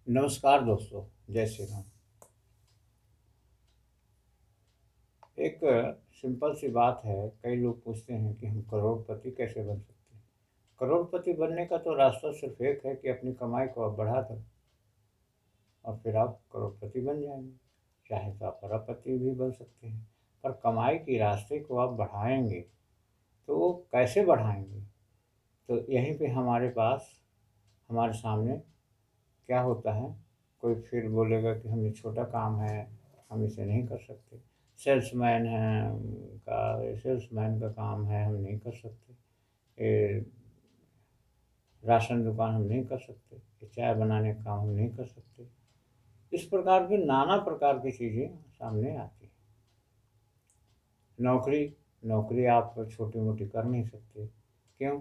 नमस्कार दोस्तों, जय श्री राम। एक सिंपल सी बात है, कई लोग पूछते हैं कि हम करोड़पति कैसे बन सकते हैं। करोड़पति बनने का तो रास्ता सिर्फ एक है कि अपनी कमाई को आप बढ़ा दो और फिर आप करोड़पति बन जाएंगे। चाहे तो आप अरबपति भी बन सकते हैं, पर कमाई के रास्ते को आप बढ़ाएंगे तो वो कैसे बढ़ाएंगे। तो यहीं पे हमारे पास, हमारे सामने क्या होता है, कोई फिर बोलेगा कि हम ये छोटा काम है, हम इसे नहीं कर सकते। सेल्समैन है का सेल्समैन का काम है, हम नहीं कर सकते। ये राशन दुकान हम नहीं कर सकते, ये चाय बनाने का काम हम नहीं कर सकते। इस प्रकार की नाना प्रकार की चीज़ें सामने आती हैं। नौकरी, नौकरी आप छोटी मोटी कर नहीं सकते। क्यों?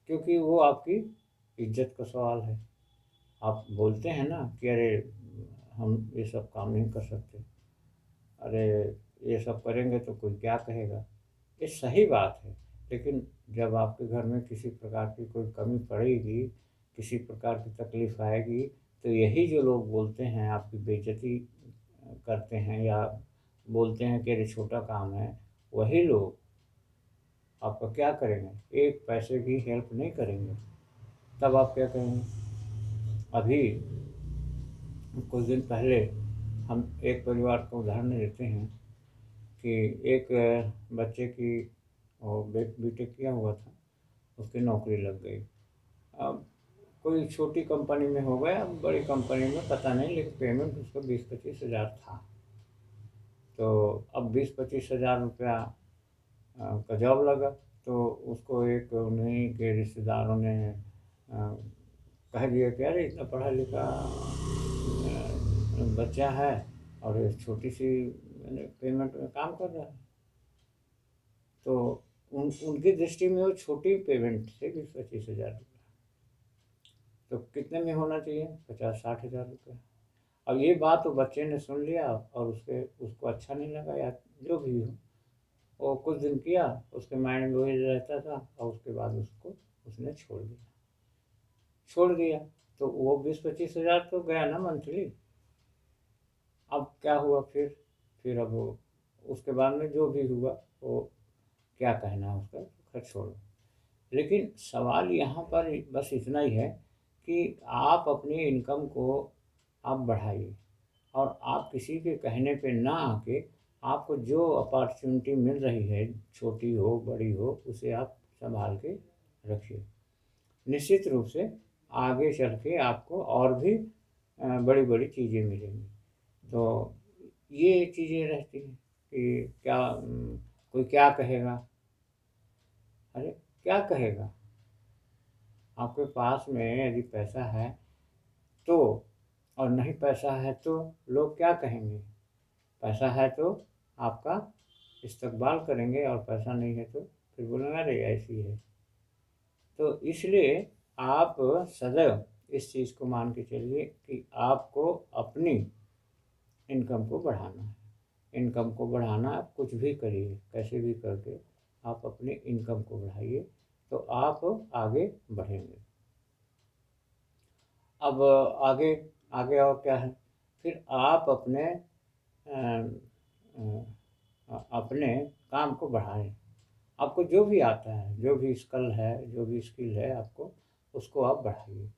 क्योंकि वो आपकी इज्जत का सवाल है। आप बोलते हैं ना कि अरे हम ये सब काम नहीं कर सकते, अरे ये सब करेंगे तो कोई क्या कहेगा। ये सही बात है, लेकिन जब आपके घर में किसी प्रकार की कोई कमी पड़ेगी, किसी प्रकार की तकलीफ़ आएगी, तो यही जो लोग बोलते हैं आपकी बेइज्जती करते हैं या बोलते हैं कि अरे छोटा काम है, वही लोग आपका क्या करेंगे? एक पैसे की हेल्प नहीं करेंगे। तब आप क्या कहेंगे? अभी कुछ दिन पहले हम एक परिवार का उदाहरण देते हैं कि एक बच्चे की और बीटेक किया हुआ था, उसकी नौकरी लग गई। अब कोई छोटी कंपनी में हो गया, अब बड़ी कंपनी में पता नहीं, लेकिन पेमेंट उसका 20-25 हज़ार था। तो अब 20-25 हज़ार रुपया का जॉब लगा, तो उसको एक उन्हीं के रिश्तेदारों ने कह दिया कि अरे इतना पढ़ा लिखा बच्चा है और ये छोटी सी पेमेंट में काम कर रहा है। तो उनकी दृष्टि में वो छोटी पेमेंट थे, 20-25 हज़ार रुपये। तो कितने में होना चाहिए? 50-60 हज़ार रुपये। अब ये बात तो बच्चे ने सुन लिया और उसको अच्छा नहीं लगा, या जो भी हो, वो कुछ दिन किया, उसके माइंड में वही रहता था और उसके बाद उसको उसने छोड़ दिया। तो वो 20-25 हज़ार तो गया ना मंथली। अब क्या हुआ फिर अब उसके बाद में जो भी हुआ वो क्या कहना है उसका, खैर छोड़ो। लेकिन सवाल यहाँ पर बस इतना ही है कि आप अपनी इनकम को आप बढ़ाइए और आप किसी के कहने पे ना आके आपको जो अपॉर्चुनिटी मिल रही है, छोटी हो बड़ी हो, उसे आप संभाल के रखिए। निश्चित रूप से आगे चल के आपको और भी बड़ी बड़ी चीज़ें मिलेंगी। तो ये चीज़ें रहती हैं कि क्या कोई क्या कहेगा। अरे क्या कहेगा? आपके पास में यदि पैसा है तो, और नहीं पैसा है तो लोग क्या कहेंगे? पैसा है तो आपका इस्तकबाल करेंगे और पैसा नहीं है तो फिर बोलेंगे अरे ऐसी है। तो इसलिए आप सदैव इस चीज़ को मान के चलिए कि आपको अपनी इनकम को बढ़ाना है। इनकम को बढ़ाना, आप कुछ भी करिए, कैसे भी करके आप अपनी इनकम को बढ़ाइए, तो आप आगे बढ़ेंगे। अब आगे आगे और क्या है? फिर आप अपने काम को बढ़ाएँ। आपको जो भी आता है, जो भी स्किल है, जो भी स्किल है आपको, उसको आप बढ़ाइए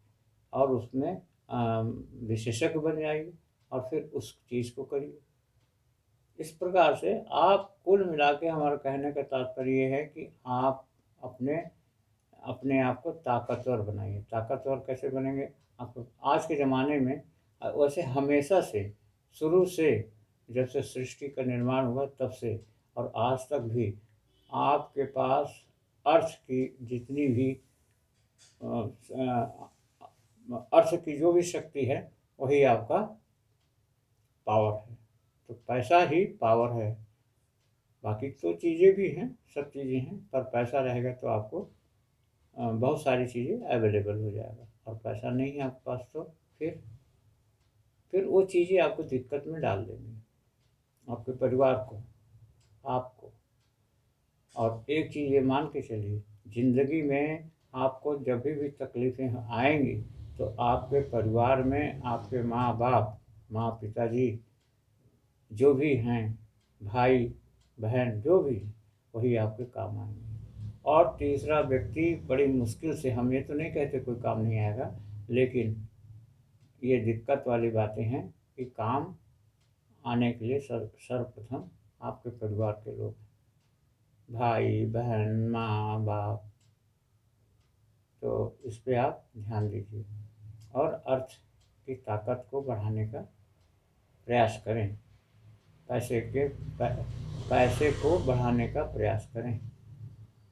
और उसमें विशेषज्ञ बन जाइए और फिर उस चीज़ को करिए। इस प्रकार से आप कुल मिला के, हमारा कहने का तात्पर्य ये है कि आप अपने अपने आप को ताकतवर बनाइए। ताकतवर कैसे बनेंगे? आप आज के ज़माने में वैसे हमेशा से, शुरू से, जब से सृष्टि का निर्माण हुआ तब से और आज तक भी आपके पास अर्थ की जितनी भी अर्थ की जो भी शक्ति है, वही आपका पावर है। तो पैसा ही पावर है। बाकी तो चीज़ें भी हैं, सब चीज़ें हैं, पर पैसा रहेगा तो आपको बहुत सारी चीज़ें अवेलेबल हो जाएगा। और पैसा नहीं है आपके पास तो फिर वो चीज़ें आपको दिक्कत में डाल देंगी, आपके परिवार को, आपको। और एक चीज़ ये मान के चलिए, ज़िंदगी में आपको जब भी तकलीफ़ें आएँगी तो आपके परिवार में आपके माँ बाप, माँ पिताजी जो भी हैं, भाई बहन जो भी हैं, वही आपके काम आएंगे। और तीसरा व्यक्ति बड़ी मुश्किल से, हम ये तो नहीं कहते कोई काम नहीं आएगा, लेकिन ये दिक्कत वाली बातें हैं कि काम आने के लिए सर्वप्रथम आपके परिवार के लोग, भाई बहन माँ बाप। तो इस पे आप ध्यान दीजिए और अर्थ की ताकत को बढ़ाने का प्रयास करें। पैसे के पैसे को बढ़ाने का प्रयास करें।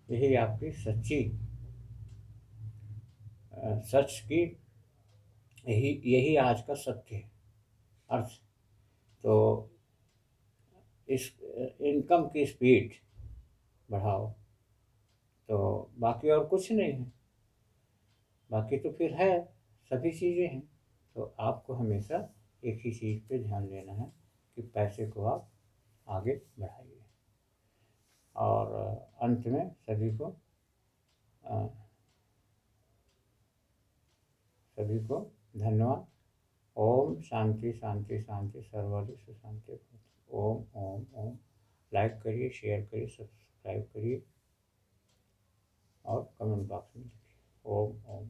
यही आपकी सच की, यही यही आज का सत्य है, अर्थ। तो इस इनकम की स्पीड बढ़ाओ, तो बाकी और कुछ नहीं है, बाकी तो फिर है, सभी चीज़ें हैं। तो आपको हमेशा एक ही चीज़ पे ध्यान देना है कि पैसे को आप आगे बढ़ाइए। और अंत में सभी को धन्यवाद। ओम शांति शांति शांति सर्वत्र शांति भवतु। ओम ओम ओम। लाइक करिए, शेयर करिए, सब्सक्राइब करिए और कमेंट बॉक्स में लिखिए। ओम ओम।